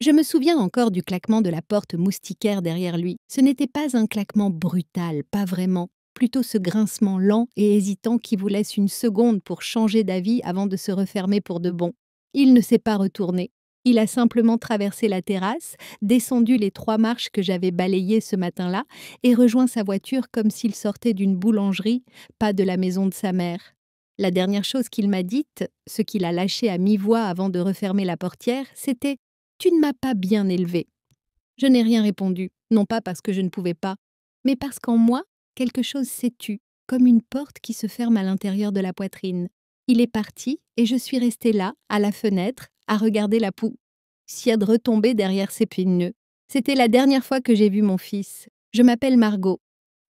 Je me souviens encore du claquement de la porte moustiquaire derrière lui. Ce n'était pas un claquement brutal, pas vraiment. Plutôt ce grincement lent et hésitant qui vous laisse une seconde pour changer d'avis avant de se refermer pour de bon. Il ne s'est pas retourné. Il a simplement traversé la terrasse, descendu les 3 marches que j'avais balayées ce matin-là et rejoint sa voiture comme s'il sortait d'une boulangerie, pas de la maison de sa mère. La dernière chose qu'il m'a dite, ce qu'il a lâché à mi-voix avant de refermer la portière, c'était « Tu ne m'as pas bien élevé ». Je n'ai rien répondu, non pas parce que je ne pouvais pas, mais parce qu'en moi, quelque chose s'est tu, comme une porte qui se ferme à l'intérieur de la poitrine. Il est parti et je suis restée là, à la fenêtre, à regarder la poussière retomber derrière ses pneus. C'était la dernière fois que j'ai vu mon fils. Je m'appelle Margot.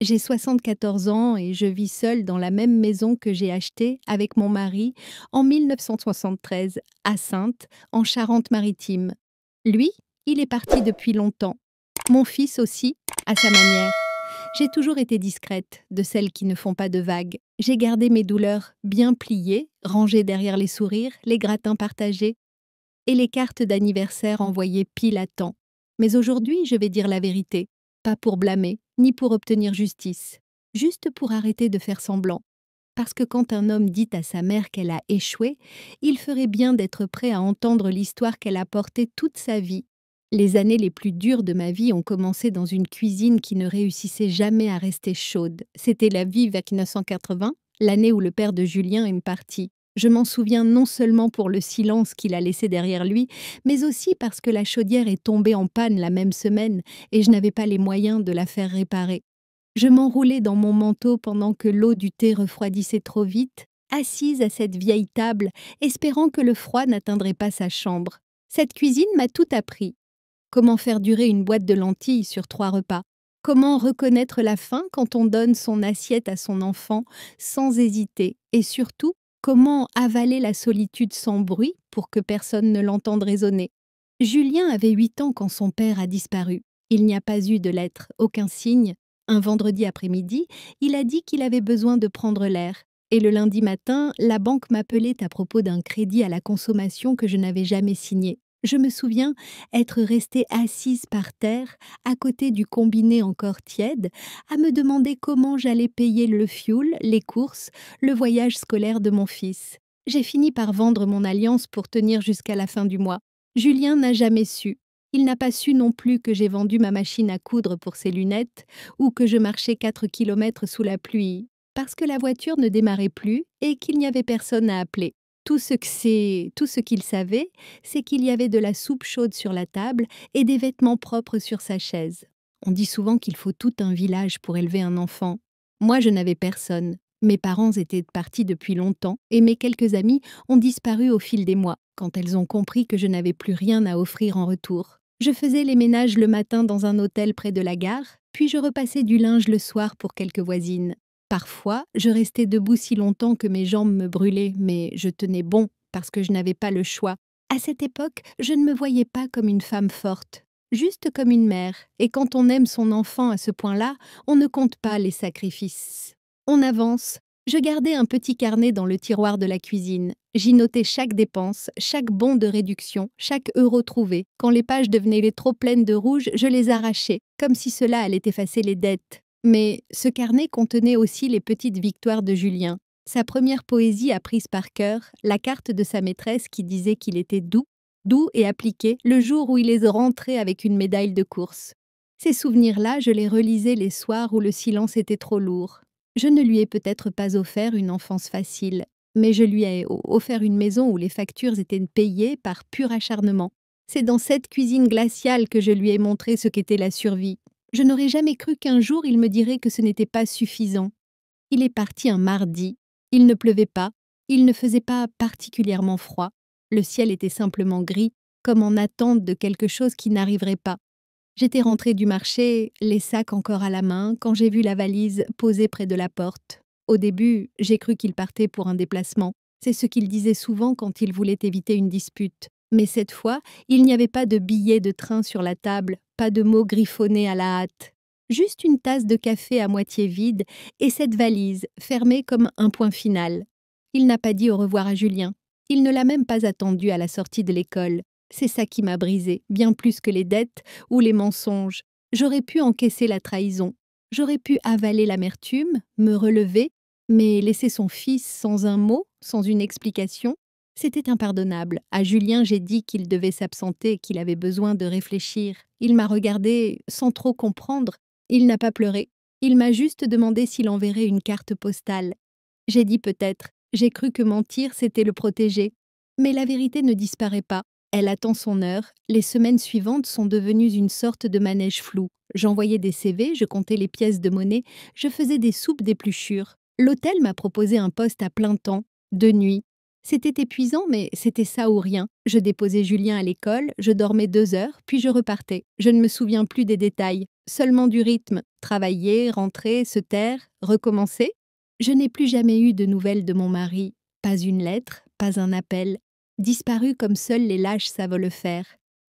J'ai 74 ans et je vis seule dans la même maison que j'ai achetée avec mon mari en 1973 à Saintes, en Charente-Maritime. Lui, il est parti depuis longtemps. Mon fils aussi, à sa manière. J'ai toujours été discrète, de celles qui ne font pas de vagues. J'ai gardé mes douleurs bien pliées, rangées derrière les sourires, les gratins partagés et les cartes d'anniversaire envoyées pile à temps. Mais aujourd'hui, je vais dire la vérité, pas pour blâmer, ni pour obtenir justice, juste pour arrêter de faire semblant. Parce que quand un homme dit à sa mère qu'elle a échoué, il ferait bien d'être prêt à entendre l'histoire qu'elle a portée toute sa vie. Les années les plus dures de ma vie ont commencé dans une cuisine qui ne réussissait jamais à rester chaude. C'était la Vive 1980, l'année où le père de Julien est parti. Je m'en souviens non seulement pour le silence qu'il a laissé derrière lui, mais aussi parce que la chaudière est tombée en panne la même semaine et je n'avais pas les moyens de la faire réparer. Je m'enroulais dans mon manteau pendant que l'eau du thé refroidissait trop vite, assise à cette vieille table, espérant que le froid n'atteindrait pas sa chambre. Cette cuisine m'a tout appris. Comment faire durer une boîte de lentilles sur 3 repas? Comment reconnaître la faim quand on donne son assiette à son enfant sans hésiter? Et surtout, comment avaler la solitude sans bruit pour que personne ne l'entende raisonner? Julien avait 8 ans quand son père a disparu. Il n'y a pas eu de lettre, aucun signe. Un vendredi après-midi, il a dit qu'il avait besoin de prendre l'air. Et le lundi matin, la banque m'appelait à propos d'un crédit à la consommation que je n'avais jamais signé. Je me souviens être restée assise par terre, à côté du combiné encore tiède, à me demander comment j'allais payer le fioul, les courses, le voyage scolaire de mon fils. J'ai fini par vendre mon alliance pour tenir jusqu'à la fin du mois. Julien n'a jamais su. Il n'a pas su non plus que j'ai vendu ma machine à coudre pour ses lunettes ou que je marchais 4 kilomètres sous la pluie, parce que la voiture ne démarrait plus et qu'il n'y avait personne à appeler. Tout ce qu'il savait, c'est qu'il y avait de la soupe chaude sur la table et des vêtements propres sur sa chaise. On dit souvent qu'il faut tout un village pour élever un enfant. Moi, je n'avais personne. Mes parents étaient partis depuis longtemps et mes quelques amies ont disparu au fil des mois, quand elles ont compris que je n'avais plus rien à offrir en retour. Je faisais les ménages le matin dans un hôtel près de la gare, puis je repassais du linge le soir pour quelques voisines. Parfois, je restais debout si longtemps que mes jambes me brûlaient, mais je tenais bon parce que je n'avais pas le choix. À cette époque, je ne me voyais pas comme une femme forte, juste comme une mère. Et quand on aime son enfant à ce point-là, on ne compte pas les sacrifices. On avance. Je gardais un petit carnet dans le tiroir de la cuisine. J'y notais chaque dépense, chaque bon de réduction, chaque euro trouvé. Quand les pages devenaient trop pleines de rouge, je les arrachais, comme si cela allait effacer les dettes. Mais ce carnet contenait aussi les petites victoires de Julien. Sa première poésie apprise par cœur, la carte de sa maîtresse qui disait qu'il était doux et appliqué le jour où il est rentré avec une médaille de course. Ces souvenirs-là, je les relisais les soirs où le silence était trop lourd. Je ne lui ai peut-être pas offert une enfance facile, mais je lui ai offert une maison où les factures étaient payées par pur acharnement. C'est dans cette cuisine glaciale que je lui ai montré ce qu'était la survie. Je n'aurais jamais cru qu'un jour il me dirait que ce n'était pas suffisant. Il est parti un mardi. Il ne pleuvait pas, il ne faisait pas particulièrement froid. Le ciel était simplement gris, comme en attente de quelque chose qui n'arriverait pas. J'étais rentrée du marché, les sacs encore à la main, quand j'ai vu la valise posée près de la porte. Au début, j'ai cru qu'il partait pour un déplacement. C'est ce qu'il disait souvent quand il voulait éviter une dispute. Mais cette fois, il n'y avait pas de billets de train sur la table, pas de mots griffonnés à la hâte. Juste une tasse de café à moitié vide et cette valise, fermée comme un point final. Il n'a pas dit au revoir à Julien. Il ne l'a même pas attendu à la sortie de l'école. C'est ça qui m'a brisée, bien plus que les dettes ou les mensonges. J'aurais pu encaisser la trahison. J'aurais pu avaler l'amertume, me relever, mais laisser son fils sans un mot, sans une explication, c'était impardonnable. À Julien, j'ai dit qu'il devait s'absenter, qu'il avait besoin de réfléchir. Il m'a regardé sans trop comprendre. Il n'a pas pleuré. Il m'a juste demandé s'il enverrait une carte postale. J'ai dit peut-être. J'ai cru que mentir, c'était le protéger. Mais la vérité ne disparaît pas. Elle attend son heure. Les semaines suivantes sont devenues une sorte de manège flou. J'envoyais des CV, je comptais les pièces de monnaie, je faisais des soupes d'épluchures. L'hôtel m'a proposé un poste à plein temps, de nuit. C'était épuisant, mais c'était ça ou rien. Je déposais Julien à l'école, je dormais 2 heures, puis je repartais. Je ne me souviens plus des détails, seulement du rythme. Travailler, rentrer, se taire, recommencer. Je n'ai plus jamais eu de nouvelles de mon mari. Pas une lettre, pas un appel. Disparu comme seuls les lâches savent le faire.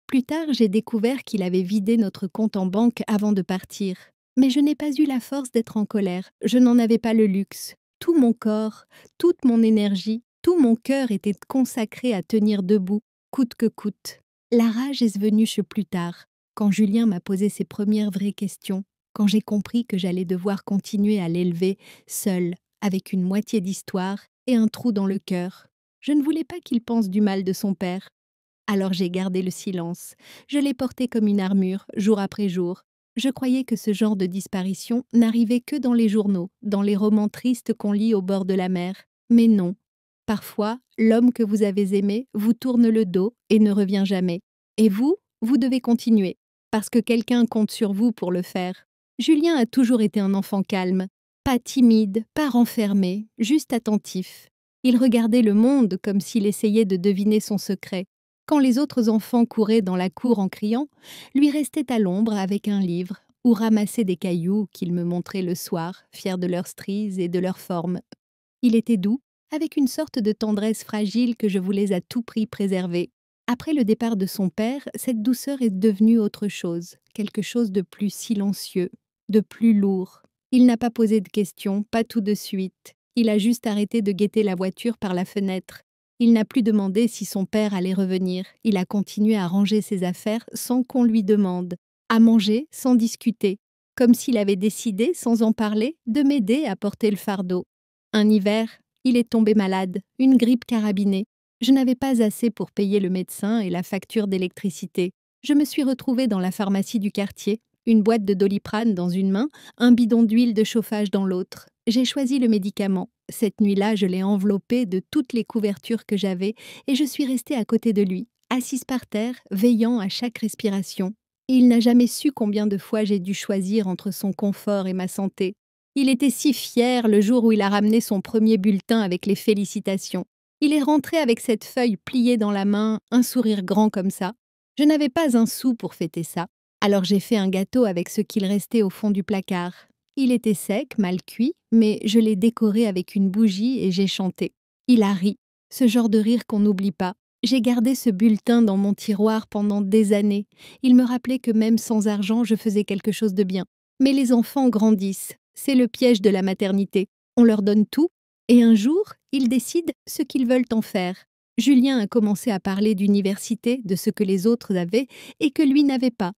Plus tard, j'ai découvert qu'il avait vidé notre compte en banque avant de partir. Mais je n'ai pas eu la force d'être en colère. Je n'en avais pas le luxe. Tout mon corps, toute mon énergie, tout mon cœur était consacré à tenir debout, coûte que coûte. La rage est venue plus tard, quand Julien m'a posé ses premières vraies questions, quand j'ai compris que j'allais devoir continuer à l'élever, seule, avec une moitié d'histoire et un trou dans le cœur. Je ne voulais pas qu'il pense du mal de son père. Alors j'ai gardé le silence. Je l'ai porté comme une armure, jour après jour. Je croyais que ce genre de disparition n'arrivait que dans les journaux, dans les romans tristes qu'on lit au bord de la mer. Mais non. Parfois, l'homme que vous avez aimé vous tourne le dos et ne revient jamais. Et vous, vous devez continuer, parce que quelqu'un compte sur vous pour le faire. Julien a toujours été un enfant calme, pas timide, pas renfermé, juste attentif. Il regardait le monde comme s'il essayait de deviner son secret. Quand les autres enfants couraient dans la cour en criant, lui restait à l'ombre avec un livre ou ramassait des cailloux qu'il me montrait le soir, fier de leurs stries et de leurs formes. Il était doux, avec une sorte de tendresse fragile que je voulais à tout prix préserver. Après le départ de son père, cette douceur est devenue autre chose, quelque chose de plus silencieux, de plus lourd. Il n'a pas posé de questions, pas tout de suite. Il a juste arrêté de guetter la voiture par la fenêtre. Il n'a plus demandé si son père allait revenir. Il a continué à ranger ses affaires sans qu'on lui demande, à manger sans discuter, comme s'il avait décidé, sans en parler, de m'aider à porter le fardeau. Un hiver, il est tombé malade, une grippe carabinée. Je n'avais pas assez pour payer le médecin et la facture d'électricité. Je me suis retrouvée dans la pharmacie du quartier, une boîte de Doliprane dans une main, un bidon d'huile de chauffage dans l'autre. J'ai choisi le médicament. Cette nuit-là, je l'ai enveloppé de toutes les couvertures que j'avais et je suis restée à côté de lui, assise par terre, veillant à chaque respiration. Il n'a jamais su combien de fois j'ai dû choisir entre son confort et ma santé. Il était si fier le jour où il a ramené son premier bulletin avec les félicitations. Il est rentré avec cette feuille pliée dans la main, un sourire grand comme ça. Je n'avais pas un sou pour fêter ça. Alors j'ai fait un gâteau avec ce qu'il restait au fond du placard. Il était sec, mal cuit, mais je l'ai décoré avec une bougie et j'ai chanté. Il a ri, ce genre de rire qu'on n'oublie pas. J'ai gardé ce bulletin dans mon tiroir pendant des années. Il me rappelait que même sans argent, je faisais quelque chose de bien. Mais les enfants grandissent. C'est le piège de la maternité. On leur donne tout, et un jour, ils décident ce qu'ils veulent en faire. Julien a commencé à parler d'université, de ce que les autres avaient et que lui n'avait pas.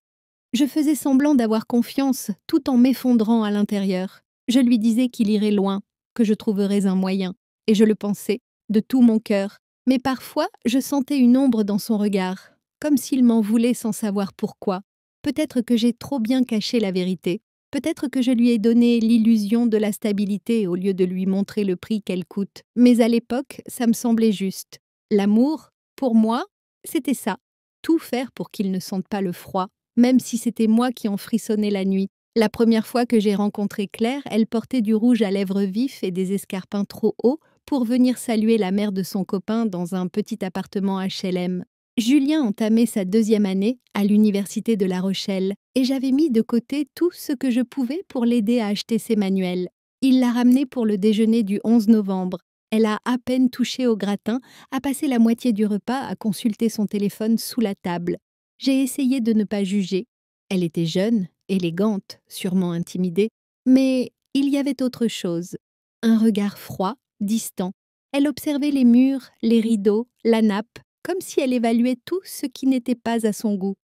Je faisais semblant d'avoir confiance, tout en m'effondrant à l'intérieur. Je lui disais qu'il irait loin, que je trouverais un moyen. Et je le pensais, de tout mon cœur. Mais parfois, je sentais une ombre dans son regard, comme s'il m'en voulait sans savoir pourquoi. Peut-être que j'ai trop bien caché la vérité. Peut-être que je lui ai donné l'illusion de la stabilité au lieu de lui montrer le prix qu'elle coûte. Mais à l'époque, ça me semblait juste. L'amour, pour moi, c'était ça. Tout faire pour qu'il ne sente pas le froid, même si c'était moi qui en frissonnais la nuit. La première fois que j'ai rencontré Claire, elle portait du rouge à lèvres vifs et des escarpins trop hauts pour venir saluer la mère de son copain dans un petit appartement HLM. Julien entamait sa 2e année à l'université de La Rochelle et j'avais mis de côté tout ce que je pouvais pour l'aider à acheter ses manuels. Il l'a ramenée pour le déjeuner du 11 novembre. Elle a à peine touché au gratin, a passé la moitié du repas à consulter son téléphone sous la table. J'ai essayé de ne pas juger. Elle était jeune, élégante, sûrement intimidée, mais il y avait autre chose. Un regard froid, distant. Elle observait les murs, les rideaux, la nappe, comme si elle évaluait tout ce qui n'était pas à son goût.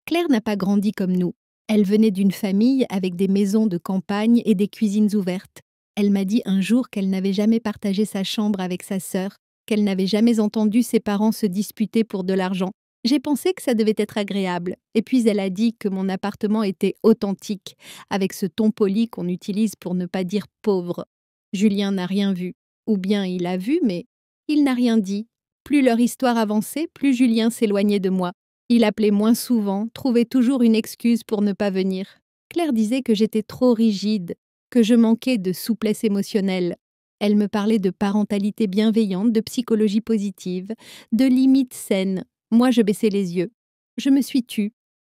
Claire n'a pas grandi comme nous. Elle venait d'une famille avec des maisons de campagne et des cuisines ouvertes. Elle m'a dit un jour qu'elle n'avait jamais partagé sa chambre avec sa sœur, qu'elle n'avait jamais entendu ses parents se disputer pour de l'argent. J'ai pensé que ça devait être agréable, et puis elle a dit que mon appartement était authentique, avec ce ton poli qu'on utilise pour ne pas dire pauvre. Julien n'a rien vu, ou bien il a vu, mais il n'a rien dit. Plus leur histoire avançait, plus Julien s'éloignait de moi. Il appelait moins souvent, trouvait toujours une excuse pour ne pas venir. Claire disait que j'étais trop rigide, que je manquais de souplesse émotionnelle. Elle me parlait de parentalité bienveillante, de psychologie positive, de limites saines. Moi, je baissais les yeux. Je me suis tue.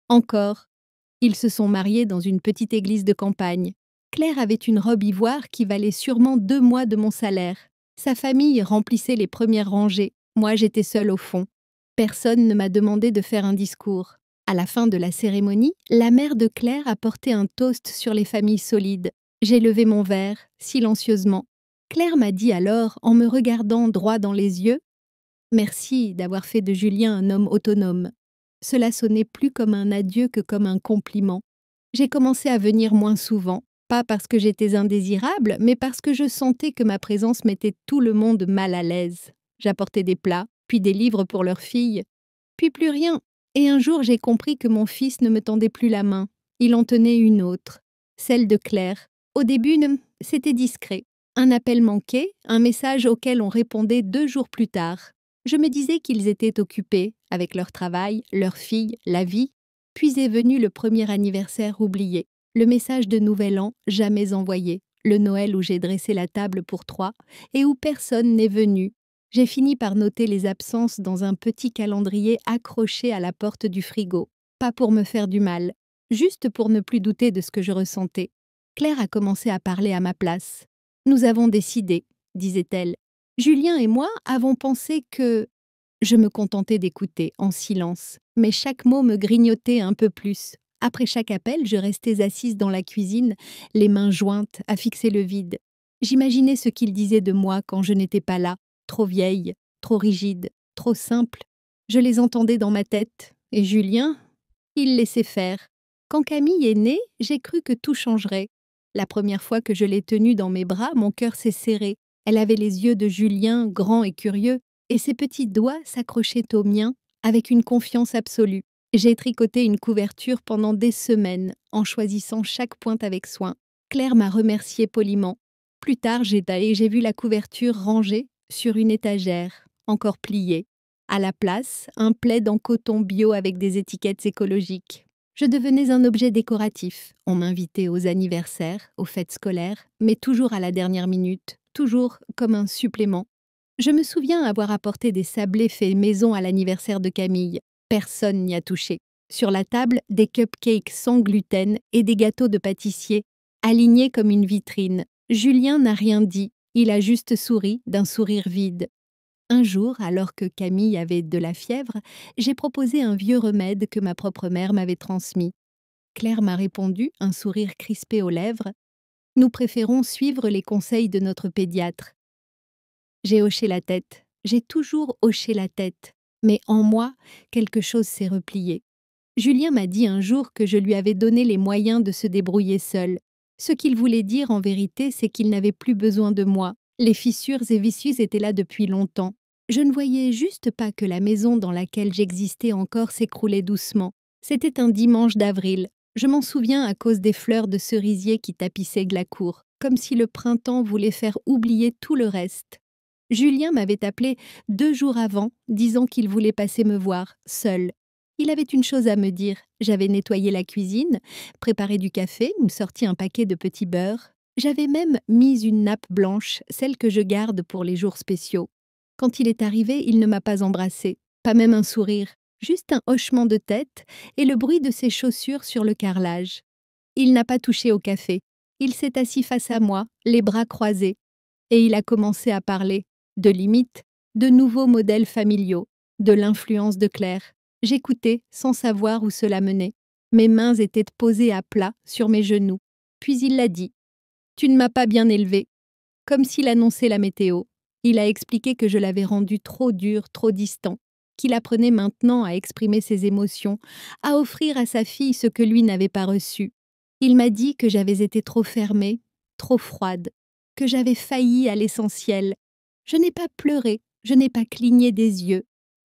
Encore. Ils se sont mariés dans une petite église de campagne. Claire avait une robe ivoire qui valait sûrement 2 mois de mon salaire. Sa famille remplissait les premières rangées. Moi, j'étais seule au fond. Personne ne m'a demandé de faire un discours. À la fin de la cérémonie, la mère de Claire a porté un toast sur les familles solides. J'ai levé mon verre, silencieusement. Claire m'a dit alors, en me regardant droit dans les yeux, « Merci d'avoir fait de Julien un homme autonome. » Cela sonnait plus comme un adieu que comme un compliment. J'ai commencé à venir moins souvent, pas parce que j'étais indésirable, mais parce que je sentais que ma présence mettait tout le monde mal à l'aise. J'apportais des plats, puis des livres pour leur fille, puis plus rien. Et un jour, j'ai compris que mon fils ne me tendait plus la main. Il en tenait une autre, celle de Claire. Au début, c'était discret. Un appel manqué, un message auquel on répondait 2 jours plus tard. Je me disais qu'ils étaient occupés, avec leur travail, leur fille, la vie. Puis est venu le premier anniversaire oublié, le message de Nouvel An jamais envoyé, le Noël où j'ai dressé la table pour 3 et où personne n'est venu. J'ai fini par noter les absences dans un petit calendrier accroché à la porte du frigo. Pas pour me faire du mal, juste pour ne plus douter de ce que je ressentais. Claire a commencé à parler à ma place. « Nous avons décidé, » disait-elle. « Julien et moi avons pensé que… » Je me contentais d'écouter, en silence, mais chaque mot me grignotait un peu plus. Après chaque appel, je restais assise dans la cuisine, les mains jointes, à fixer le vide. J'imaginais ce qu'il disait de moi quand je n'étais pas là. Trop vieille, trop rigide, trop simple. Je les entendais dans ma tête. Et Julien, il laissait faire. Quand Camille est née, j'ai cru que tout changerait. La première fois que je l'ai tenue dans mes bras, mon cœur s'est serré. Elle avait les yeux de Julien, grands et curieux, et ses petits doigts s'accrochaient aux miens avec une confiance absolue. J'ai tricoté une couverture pendant des semaines, en choisissant chaque pointe avec soin. Claire m'a remercié poliment. Plus tard, j'ai vu la couverture rangée sur une étagère, encore pliée. À la place, un plaid en coton bio avec des étiquettes écologiques. Je devenais un objet décoratif. On m'invitait aux anniversaires, aux fêtes scolaires, mais toujours à la dernière minute, toujours comme un supplément. Je me souviens avoir apporté des sablés faits maison à l'anniversaire de Camille. Personne n'y a touché. Sur la table, des cupcakes sans gluten et des gâteaux de pâtissier, alignés comme une vitrine. Julien n'a rien dit. Il a juste souri d'un sourire vide. Un jour, alors que Camille avait de la fièvre, j'ai proposé un vieux remède que ma propre mère m'avait transmis. Claire m'a répondu, un sourire crispé aux lèvres. « Nous préférons suivre les conseils de notre pédiatre. » J'ai hoché la tête. J'ai toujours hoché la tête. Mais en moi, quelque chose s'est replié. Julien m'a dit un jour que je lui avais donné les moyens de se débrouiller seul. Ce qu'il voulait dire en vérité, c'est qu'il n'avait plus besoin de moi. Les fissures et vicieuses étaient là depuis longtemps. Je ne voyais juste pas que la maison dans laquelle j'existais encore s'écroulait doucement. C'était un dimanche d'avril. Je m'en souviens à cause des fleurs de cerisier qui tapissaient la cour, comme si le printemps voulait faire oublier tout le reste. Julien m'avait appelé 2 jours avant, disant qu'il voulait passer me voir, seul. Il avait une chose à me dire. J'avais nettoyé la cuisine, préparé du café, sorti un paquet de petits beurres. J'avais même mis une nappe blanche, celle que je garde pour les jours spéciaux. Quand il est arrivé, il ne m'a pas embrassé, pas même un sourire, juste un hochement de tête et le bruit de ses chaussures sur le carrelage. Il n'a pas touché au café. Il s'est assis face à moi, les bras croisés. Et il a commencé à parler de limites, de nouveaux modèles familiaux, de l'influence de Claire. J'écoutais sans savoir où cela menait. Mes mains étaient posées à plat sur mes genoux. Puis il l'a dit. « Tu ne m'as pas bien élevée. » Comme s'il annonçait la météo. Il a expliqué que je l'avais rendu trop dur, trop distant. qu'il apprenait maintenant à exprimer ses émotions, à offrir à sa fille ce que lui n'avait pas reçu. Il m'a dit que j'avais été trop fermée, trop froide, que j'avais failli à l'essentiel. Je n'ai pas pleuré, je n'ai pas cligné des yeux.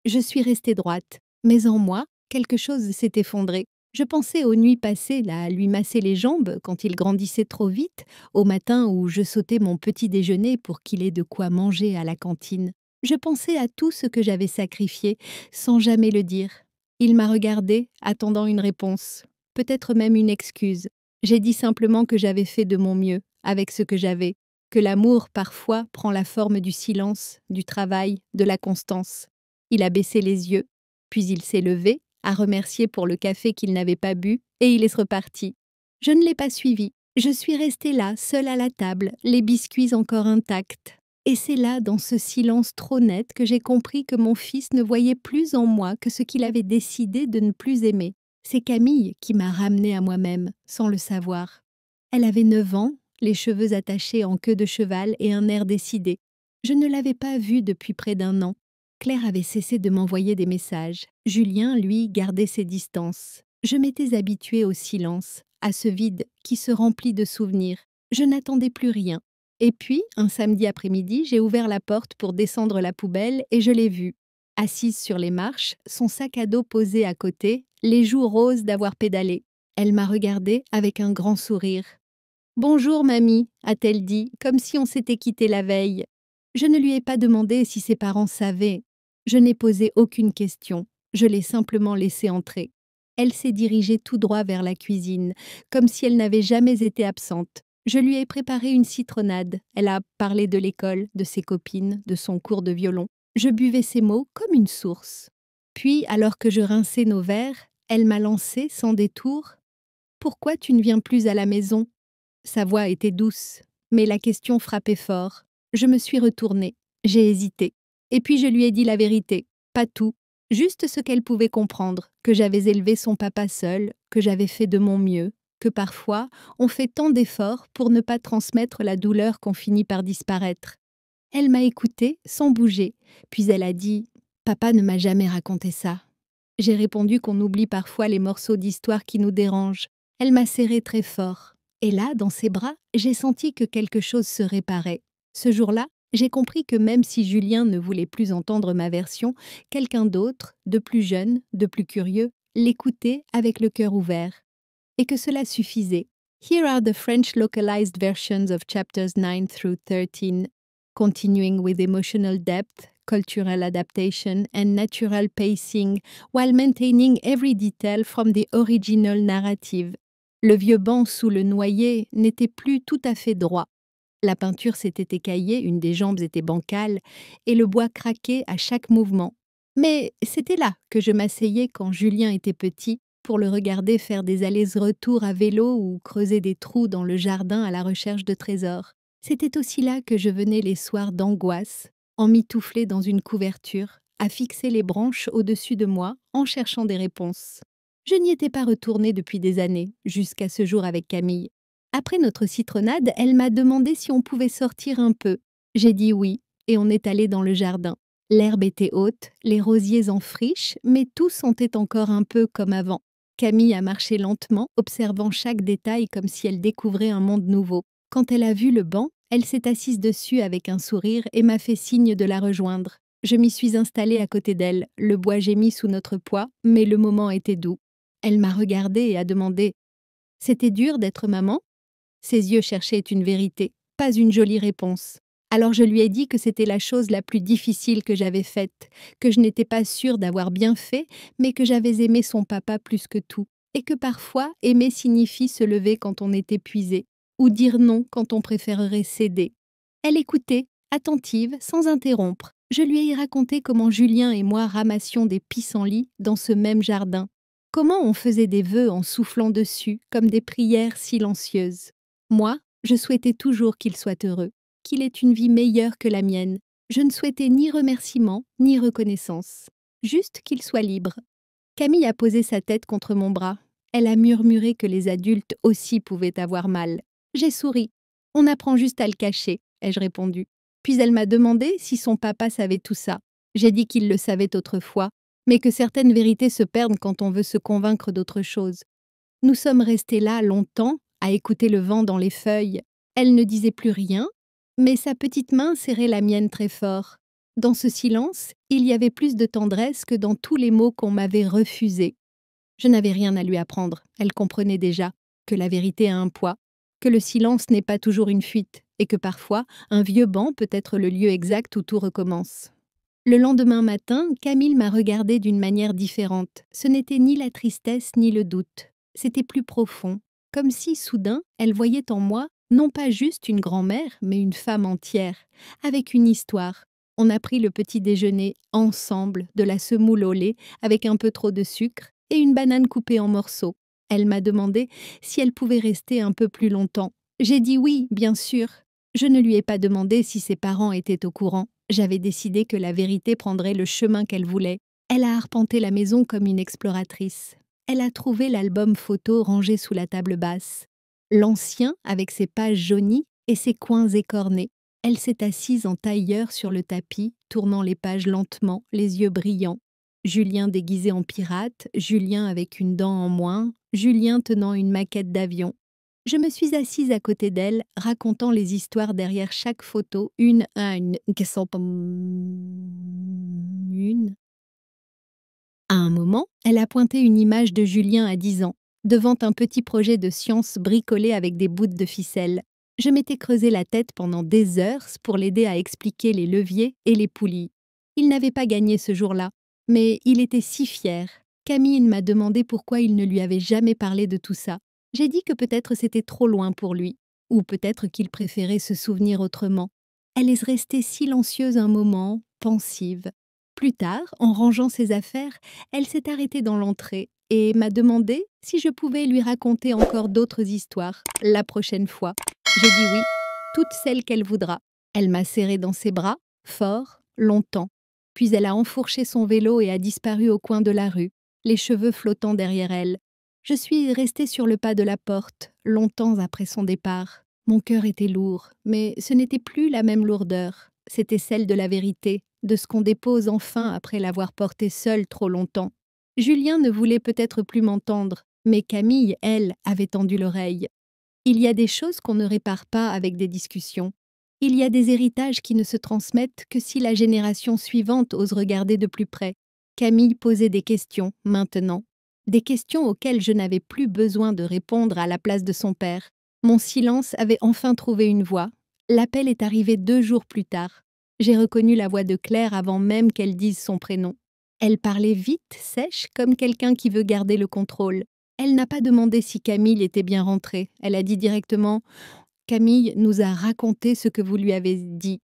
Je suis restée droite, mais en moi, quelque chose s'est effondré. Je pensais aux nuits passées à lui masser les jambes quand il grandissait trop vite, au matin où je sautais mon petit déjeuner pour qu'il ait de quoi manger à la cantine. Je pensais à tout ce que j'avais sacrifié, sans jamais le dire. Il m'a regardée, attendant une réponse, peut-être même une excuse. J'ai dit simplement que j'avais fait de mon mieux, avec ce que j'avais, que l'amour, parfois, prend la forme du silence, du travail, de la constance. Il a baissé les yeux, puis il s'est levé, a remercié pour le café qu'il n'avait pas bu, et il est reparti. Je ne l'ai pas suivi. Je suis restée là, seule à la table, les biscuits encore intacts. Et c'est là, dans ce silence trop net, que j'ai compris que mon fils ne voyait plus en moi que ce qu'il avait décidé de ne plus aimer. C'est Camille qui m'a ramenée à moi-même, sans le savoir. Elle avait 9 ans, les cheveux attachés en queue de cheval et un air décidé. Je ne l'avais pas vue depuis près d'1 an. Claire avait cessé de m'envoyer des messages. Julien, lui, gardait ses distances. Je m'étais habituée au silence, à ce vide qui se remplit de souvenirs. Je n'attendais plus rien. Et puis, un samedi après-midi, j'ai ouvert la porte pour descendre la poubelle et je l'ai vue. Assise sur les marches, son sac à dos posé à côté, les joues roses d'avoir pédalé. Elle m'a regardée avec un grand sourire. « Bonjour, mamie », a-t-elle dit, comme si on s'était quitté la veille. Je ne lui ai pas demandé si ses parents savaient. Je n'ai posé aucune question. Je l'ai simplement laissée entrer. Elle s'est dirigée tout droit vers la cuisine, comme si elle n'avait jamais été absente. Je lui ai préparé une citronnade. Elle a parlé de l'école, de ses copines, de son cours de violon. Je buvais ses mots comme une source. Puis, alors que je rinçais nos verres, elle m'a lancé, sans détour. « Pourquoi tu ne viens plus à la maison ?» Sa voix était douce, mais la question frappait fort. Je me suis retournée. J'ai hésité. Et puis je lui ai dit la vérité. Pas tout. Juste ce qu'elle pouvait comprendre. Que j'avais élevé son papa seul, que j'avais fait de mon mieux, que parfois, on fait tant d'efforts pour ne pas transmettre la douleur qu'on finit par disparaître. Elle m'a écoutée, sans bouger. Puis elle a dit « Papa ne m'a jamais raconté ça ». J'ai répondu qu'on oublie parfois les morceaux d'histoire qui nous dérangent. Elle m'a serré très fort. Et là, dans ses bras, j'ai senti que quelque chose se réparait. Ce jour-là, j'ai compris que même si Julien ne voulait plus entendre ma version, quelqu'un d'autre, de plus jeune, de plus curieux, l'écoutait avec le cœur ouvert. Et que cela suffisait. Here are the French localized versions of chapters 9 through 13, continuing with emotional depth, cultural adaptation, and natural pacing, while maintaining every detail from the original narrative. Le vieux banc sous le noyer n'était plus tout à fait droit. La peinture s'était écaillée, une des jambes était bancale, et le bois craquait à chaque mouvement. Mais c'était là que je m'asseyais quand Julien était petit, pour le regarder faire des allers-retours à vélo ou creuser des trous dans le jardin à la recherche de trésors. C'était aussi là que je venais les soirs d'angoisse, emmitouflée dans une couverture, à fixer les branches au-dessus de moi en cherchant des réponses. Je n'y étais pas retournée depuis des années, jusqu'à ce jour avec Camille. Après notre citronnade, elle m'a demandé si on pouvait sortir un peu. J'ai dit oui, et on est allé dans le jardin. L'herbe était haute, les rosiers en friche, mais tout sentait encore un peu comme avant. Camille a marché lentement, observant chaque détail comme si elle découvrait un monde nouveau. Quand elle a vu le banc, elle s'est assise dessus avec un sourire et m'a fait signe de la rejoindre. Je m'y suis installée à côté d'elle, le bois gémit sous notre poids, mais le moment était doux. Elle m'a regardée et a demandé « C'était dur d'être maman ?» Ses yeux cherchaient une vérité, pas une jolie réponse. Alors je lui ai dit que c'était la chose la plus difficile que j'avais faite, que je n'étais pas sûre d'avoir bien fait, mais que j'avais aimé son papa plus que tout, et que parfois aimer signifie se lever quand on est épuisé, ou dire non quand on préférerait céder. Elle écoutait, attentive, sans interrompre. Je lui ai raconté comment Julien et moi ramassions des pissenlits dans ce même jardin. Comment on faisait des vœux en soufflant dessus, comme des prières silencieuses. Moi, je souhaitais toujours qu'il soit heureux, qu'il ait une vie meilleure que la mienne. Je ne souhaitais ni remerciement, ni reconnaissance. Juste qu'il soit libre. Camille a posé sa tête contre mon bras. Elle a murmuré que les adultes aussi pouvaient avoir mal. J'ai souri. On apprend juste à le cacher, ai-je répondu. Puis elle m'a demandé si son papa savait tout ça. J'ai dit qu'il le savait autrefois, mais que certaines vérités se perdent quand on veut se convaincre d'autre chose. Nous sommes restés là longtemps, à écouter le vent dans les feuilles. Elle ne disait plus rien, mais sa petite main serrait la mienne très fort. Dans ce silence, il y avait plus de tendresse que dans tous les mots qu'on m'avait refusés. Je n'avais rien à lui apprendre, elle comprenait déjà que la vérité a un poids, que le silence n'est pas toujours une fuite, et que parfois, un vieux banc peut être le lieu exact où tout recommence. Le lendemain matin, Camille m'a regardée d'une manière différente. Ce n'était ni la tristesse ni le doute. C'était plus profond, comme si, soudain, elle voyait en moi non pas juste une grand-mère, mais une femme entière, avec une histoire. On a pris le petit déjeuner ensemble, de la semoule au lait, avec un peu trop de sucre, et une banane coupée en morceaux. Elle m'a demandé si elle pouvait rester un peu plus longtemps. J'ai dit oui, bien sûr. Je ne lui ai pas demandé si ses parents étaient au courant. J'avais décidé que la vérité prendrait le chemin qu'elle voulait. Elle a arpenté la maison comme une exploratrice. Elle a trouvé l'album photo rangé sous la table basse. L'ancien, avec ses pages jaunies et ses coins écornés. Elle s'est assise en tailleur sur le tapis, tournant les pages lentement, les yeux brillants. Julien déguisé en pirate, Julien avec une dent en moins, Julien tenant une maquette d'avion. Je me suis assise à côté d'elle, racontant les histoires derrière chaque photo, une à une. À un moment, elle a pointé une image de Julien à 10 ans, devant un petit projet de science bricolé avec des bouts de ficelle. Je m'étais creusé la tête pendant des heures pour l'aider à expliquer les leviers et les poulies. Il n'avait pas gagné ce jour-là, mais il était si fier. Camille m'a demandé pourquoi il ne lui avait jamais parlé de tout ça. J'ai dit que peut-être c'était trop loin pour lui, ou peut-être qu'il préférait se souvenir autrement. Elle est restée silencieuse un moment, pensive. Plus tard, en rangeant ses affaires, elle s'est arrêtée dans l'entrée et m'a demandé si je pouvais lui raconter encore d'autres histoires, la prochaine fois. J'ai dit oui, toutes celles qu'elle voudra. Elle m'a serrée dans ses bras, fort, longtemps. Puis elle a enfourché son vélo et a disparu au coin de la rue, les cheveux flottant derrière elle. Je suis restée sur le pas de la porte, longtemps après son départ. Mon cœur était lourd, mais ce n'était plus la même lourdeur. C'était celle de la vérité, de ce qu'on dépose enfin après l'avoir porté seul trop longtemps. Julien ne voulait peut-être plus m'entendre, mais Camille, elle, avait tendu l'oreille. Il y a des choses qu'on ne répare pas avec des discussions. Il y a des héritages qui ne se transmettent que si la génération suivante ose regarder de plus près. Camille posait des questions, maintenant. Des questions auxquelles je n'avais plus besoin de répondre à la place de son père. Mon silence avait enfin trouvé une voix. L'appel est arrivé 2 jours plus tard. J'ai reconnu la voix de Claire avant même qu'elle dise son prénom. Elle parlait vite, sèche, comme quelqu'un qui veut garder le contrôle. Elle n'a pas demandé si Camille était bien rentrée. Elle a dit directement « Camille nous a raconté ce que vous lui avez dit »,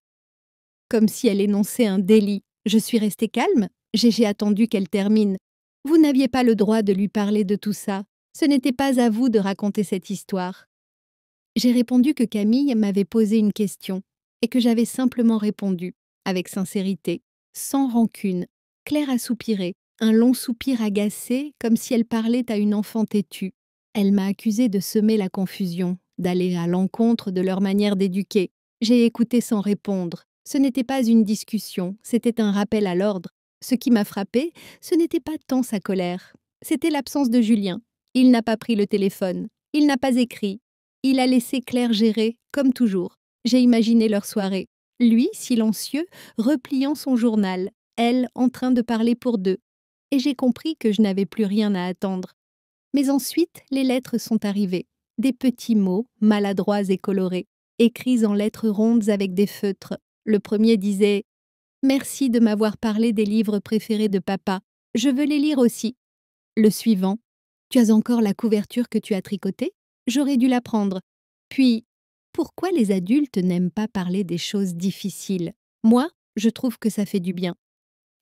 comme si elle énonçait un délit. Je suis restée calme. J'ai attendu qu'elle termine. Vous n'aviez pas le droit de lui parler de tout ça. Ce n'était pas à vous de raconter cette histoire. J'ai répondu que Camille m'avait posé une question et que j'avais simplement répondu, avec sincérité, sans rancune. Claire a soupiré, un long soupir agacé, comme si elle parlait à une enfant têtue. Elle m'a accusée de semer la confusion, d'aller à l'encontre de leur manière d'éduquer. J'ai écouté sans répondre. Ce n'était pas une discussion, c'était un rappel à l'ordre. Ce qui m'a frappée, ce n'était pas tant sa colère. C'était l'absence de Julien. Il n'a pas pris le téléphone. Il n'a pas écrit. Il a laissé Claire gérer, comme toujours. J'ai imaginé leur soirée. Lui, silencieux, repliant son journal. Elle, en train de parler pour deux. Et j'ai compris que je n'avais plus rien à attendre. Mais ensuite, les lettres sont arrivées. Des petits mots, maladroits et colorés, écrits en lettres rondes avec des feutres. Le premier disait « Merci de m'avoir parlé des livres préférés de papa. Je veux les lire aussi. » Le suivant « Tu as encore la couverture que tu as tricotée ? J'aurais dû la prendre. » Puis « Pourquoi les adultes n'aiment pas parler des choses difficiles ? Moi, je trouve que ça fait du bien. »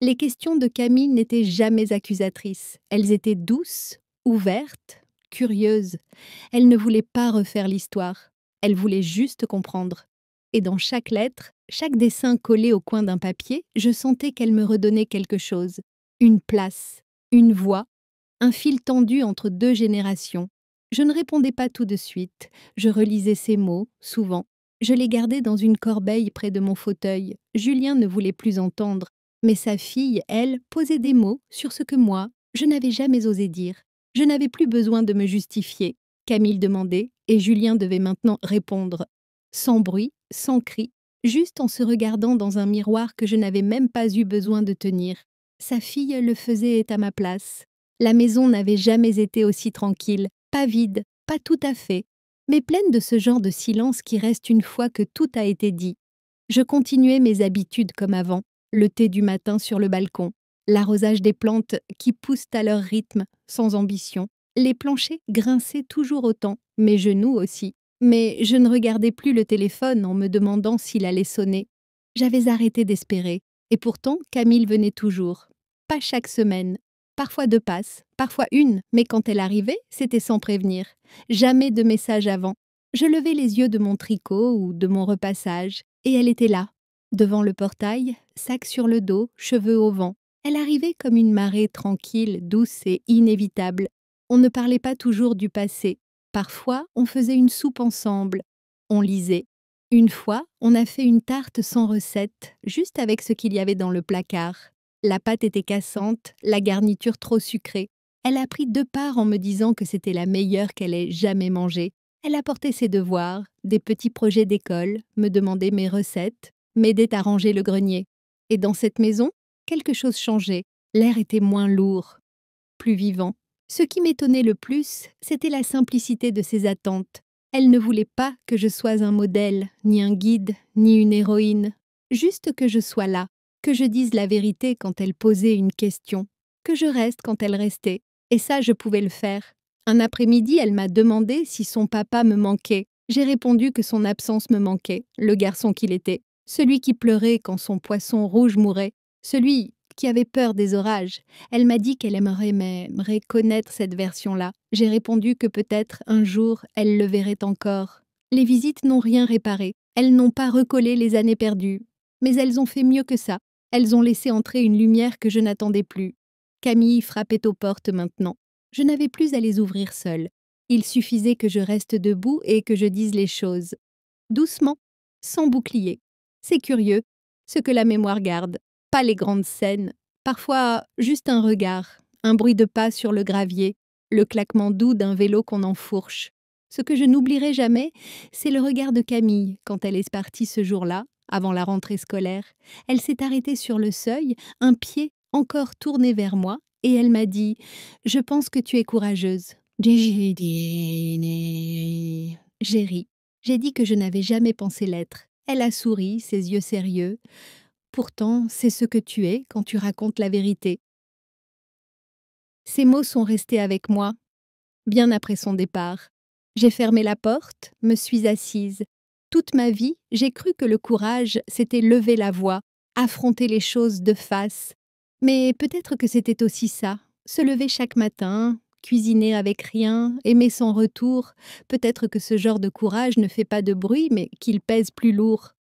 Les questions de Camille n'étaient jamais accusatrices. Elles étaient douces, ouvertes, curieuses. Elle ne voulait pas refaire l'histoire. Elle voulait juste comprendre. Et dans chaque lettre, chaque dessin collé au coin d'un papier, je sentais qu'elle me redonnait quelque chose. Une place, une voix, un fil tendu entre 2 générations. Je ne répondais pas tout de suite. Je relisais ces mots, souvent. Je les gardais dans une corbeille près de mon fauteuil. Julien ne voulait plus entendre. Mais sa fille, elle, posait des mots sur ce que moi, je n'avais jamais osé dire. Je n'avais plus besoin de me justifier. Camille demandait, et Julien devait maintenant répondre. Sans bruit, sans cri, juste en se regardant dans un miroir que je n'avais même pas eu besoin de tenir. Sa fille le faisait à ma place. La maison n'avait jamais été aussi tranquille, pas vide, pas tout à fait, mais pleine de ce genre de silence qui reste une fois que tout a été dit. Je continuais mes habitudes comme avant, le thé du matin sur le balcon, l'arrosage des plantes qui poussent à leur rythme, sans ambition. Les planchers grinçaient toujours autant, mes genoux aussi. Mais je ne regardais plus le téléphone en me demandant s'il allait sonner. J'avais arrêté d'espérer, et pourtant Camille venait toujours. Pas chaque semaine, parfois 2 passes, parfois une, mais quand elle arrivait, c'était sans prévenir. Jamais de message avant. Je levais les yeux de mon tricot ou de mon repassage, et elle était là, devant le portail, sac sur le dos, cheveux au vent. Elle arrivait comme une marée tranquille, douce et inévitable. On ne parlait pas toujours du passé. Parfois, on faisait une soupe ensemble. On lisait. Une fois, on a fait une tarte sans recette, juste avec ce qu'il y avait dans le placard. La pâte était cassante, la garniture trop sucrée. Elle a pris 2 parts en me disant que c'était la meilleure qu'elle ait jamais mangée. Elle apportait ses devoirs, des petits projets d'école, me demandait mes recettes, m'aidait à ranger le grenier. Et dans cette maison, quelque chose changeait. L'air était moins lourd, plus vivant. Ce qui m'étonnait le plus, c'était la simplicité de ses attentes. Elle ne voulait pas que je sois un modèle, ni un guide, ni une héroïne. Juste que je sois là, que je dise la vérité quand elle posait une question, que je reste quand elle restait. Et ça, je pouvais le faire. Un après-midi, elle m'a demandé si son papa me manquait. J'ai répondu que son absence me manquait, le garçon qu'il était. Celui qui pleurait quand son poisson rouge mourait. Celui qui avait peur des orages. Elle m'a dit qu'elle aimerait connaître cette version-là. J'ai répondu que peut-être, un jour, elle le verrait encore. Les visites n'ont rien réparé. Elles n'ont pas recollé les années perdues. Mais elles ont fait mieux que ça. Elles ont laissé entrer une lumière que je n'attendais plus. Camille frappait aux portes maintenant. Je n'avais plus à les ouvrir seule. Il suffisait que je reste debout et que je dise les choses. Doucement, sans bouclier. C'est curieux, ce que la mémoire garde. Pas les grandes scènes, parfois juste un regard, un bruit de pas sur le gravier, le claquement doux d'un vélo qu'on enfourche. Ce que je n'oublierai jamais, c'est le regard de Camille quand elle est partie ce jour-là, avant la rentrée scolaire. Elle s'est arrêtée sur le seuil, un pied encore tourné vers moi, et elle m'a dit « Je pense que tu es courageuse ». J'ai ri. J'ai dit que je n'avais jamais pensé l'être. Elle a souri, ses yeux sérieux. Pourtant, c'est ce que tu es quand tu racontes la vérité. Ces mots sont restés avec moi, bien après son départ. J'ai fermé la porte, me suis assise. Toute ma vie, j'ai cru que le courage, c'était lever la voix, affronter les choses de face. Mais peut-être que c'était aussi ça, se lever chaque matin, cuisiner avec rien, aimer sans retour. Peut-être que ce genre de courage ne fait pas de bruit, mais qu'il pèse plus lourd.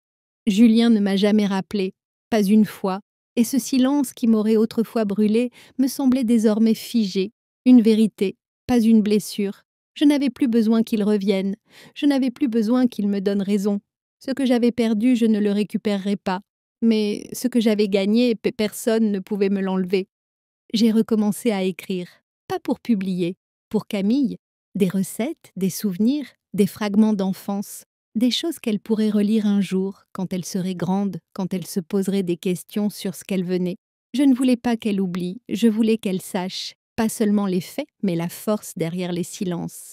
Julien ne m'a jamais rappelé. Pas une fois, et ce silence qui m'aurait autrefois brûlé me semblait désormais figé, une vérité, pas une blessure. Je n'avais plus besoin qu'il revienne, je n'avais plus besoin qu'il me donne raison. Ce que j'avais perdu, je ne le récupérerai pas, mais ce que j'avais gagné, personne ne pouvait me l'enlever. J'ai recommencé à écrire, pas pour publier, pour Camille, des recettes, des souvenirs, des fragments d'enfance. Des choses qu'elle pourrait relire un jour, quand elle serait grande, quand elle se poserait des questions sur ce qu'elle venait. Je ne voulais pas qu'elle oublie, je voulais qu'elle sache, pas seulement les faits, mais la force derrière les silences.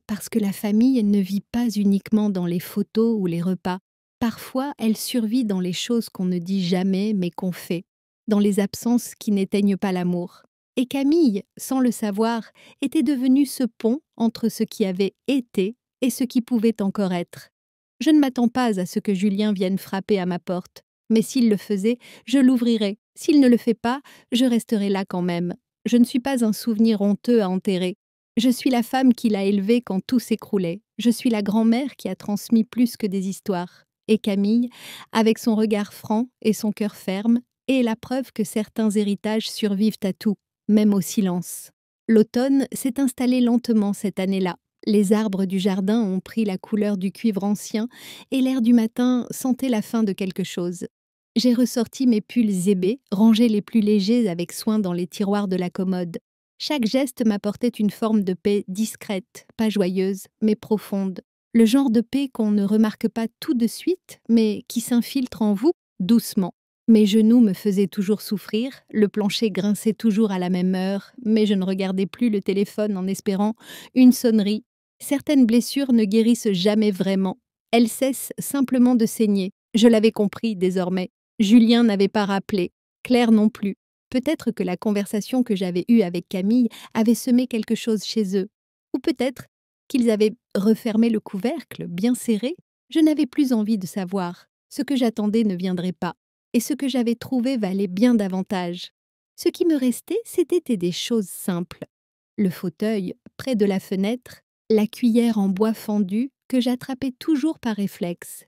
Parce que la famille ne vit pas uniquement dans les photos ou les repas. Parfois, elle survit dans les choses qu'on ne dit jamais, mais qu'on fait, dans les absences qui n'éteignent pas l'amour. Et Camille, sans le savoir, était devenue ce pont entre ce qui avait été et ce qui pouvait encore être. Je ne m'attends pas à ce que Julien vienne frapper à ma porte, mais s'il le faisait, je l'ouvrirai. S'il ne le fait pas, je resterai là quand même. Je ne suis pas un souvenir honteux à enterrer. Je suis la femme qui l'a élevé quand tout s'écroulait. Je suis la grand-mère qui a transmis plus que des histoires. Et Camille, avec son regard franc et son cœur ferme, est la preuve que certains héritages survivent à tout, même au silence. L'automne s'est installé lentement cette année-là. Les arbres du jardin ont pris la couleur du cuivre ancien et l'air du matin sentait la fin de quelque chose. J'ai ressorti mes pulls zébés, rangé les plus légers avec soin dans les tiroirs de la commode. Chaque geste m'apportait une forme de paix discrète, pas joyeuse, mais profonde. Le genre de paix qu'on ne remarque pas tout de suite, mais qui s'infiltre en vous doucement. Mes genoux me faisaient toujours souffrir, le plancher grinçait toujours à la même heure, mais je ne regardais plus le téléphone en espérant une sonnerie. Certaines blessures ne guérissent jamais vraiment. Elles cessent simplement de saigner. Je l'avais compris désormais. Julien n'avait pas rappelé, Claire non plus. Peut-être que la conversation que j'avais eue avec Camille avait semé quelque chose chez eux. Ou peut-être qu'ils avaient refermé le couvercle, bien serré. Je n'avais plus envie de savoir. Ce que j'attendais ne viendrait pas. Et ce que j'avais trouvé valait bien davantage. Ce qui me restait, c'était des choses simples. Le fauteuil, près de la fenêtre, la cuillère en bois fendu que j'attrapais toujours par réflexe.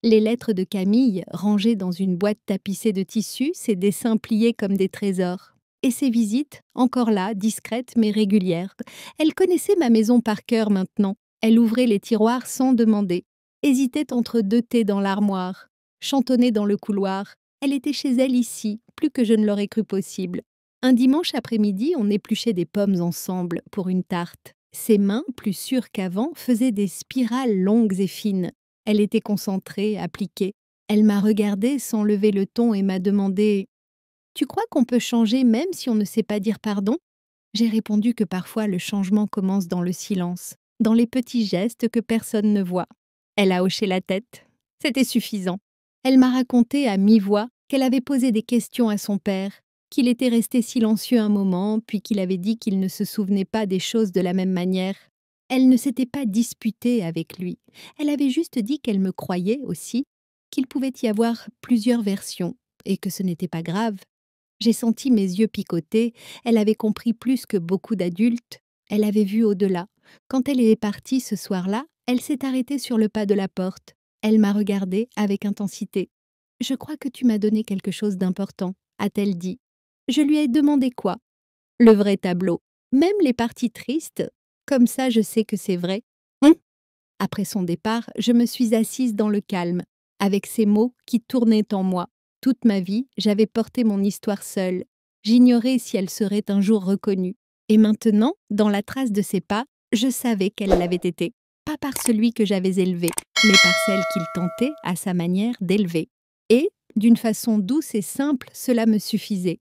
Les lettres de Camille, rangées dans une boîte tapissée de tissu, ses dessins pliés comme des trésors. Et ses visites, encore là, discrètes mais régulières. Elle connaissait ma maison par cœur maintenant. Elle ouvrait les tiroirs sans demander, hésitait entre deux thés dans l'armoire, chantonnait dans le couloir. Elle était chez elle ici, plus que je ne l'aurais cru possible. Un dimanche après-midi, on épluchait des pommes ensemble pour une tarte. Ses mains, plus sûres qu'avant, faisaient des spirales longues et fines. Elle était concentrée, appliquée. Elle m'a regardée sans lever le ton et m'a demandé « Tu crois qu'on peut changer même si on ne sait pas dire pardon ?» J'ai répondu que parfois le changement commence dans le silence, dans les petits gestes que personne ne voit. Elle a hoché la tête. C'était suffisant. Elle m'a raconté à mi-voix qu'elle avait posé des questions à son père, qu'il était resté silencieux un moment, puis qu'il avait dit qu'il ne se souvenait pas des choses de la même manière. Elle ne s'était pas disputée avec lui. Elle avait juste dit qu'elle me croyait aussi, qu'il pouvait y avoir plusieurs versions, et que ce n'était pas grave. J'ai senti mes yeux picoter, elle avait compris plus que beaucoup d'adultes, elle avait vu au-delà. Quand elle est partie ce soir-là, elle s'est arrêtée sur le pas de la porte. Elle m'a regardée avec intensité. « Je crois que tu m'as donné quelque chose d'important », a-t-elle dit. Je lui ai demandé quoi. Le vrai tableau. Même les parties tristes, comme ça je sais que c'est vrai. Après son départ, je me suis assise dans le calme, avec ces mots qui tournaient en moi. Toute ma vie, j'avais porté mon histoire seule. J'ignorais si elle serait un jour reconnue. Et maintenant, dans la trace de ses pas, je savais qu'elle l'avait été. Pas par celui que j'avais élevé, mais par celle qu'il tentait, à sa manière, d'élever. Et, d'une façon douce et simple, cela me suffisait.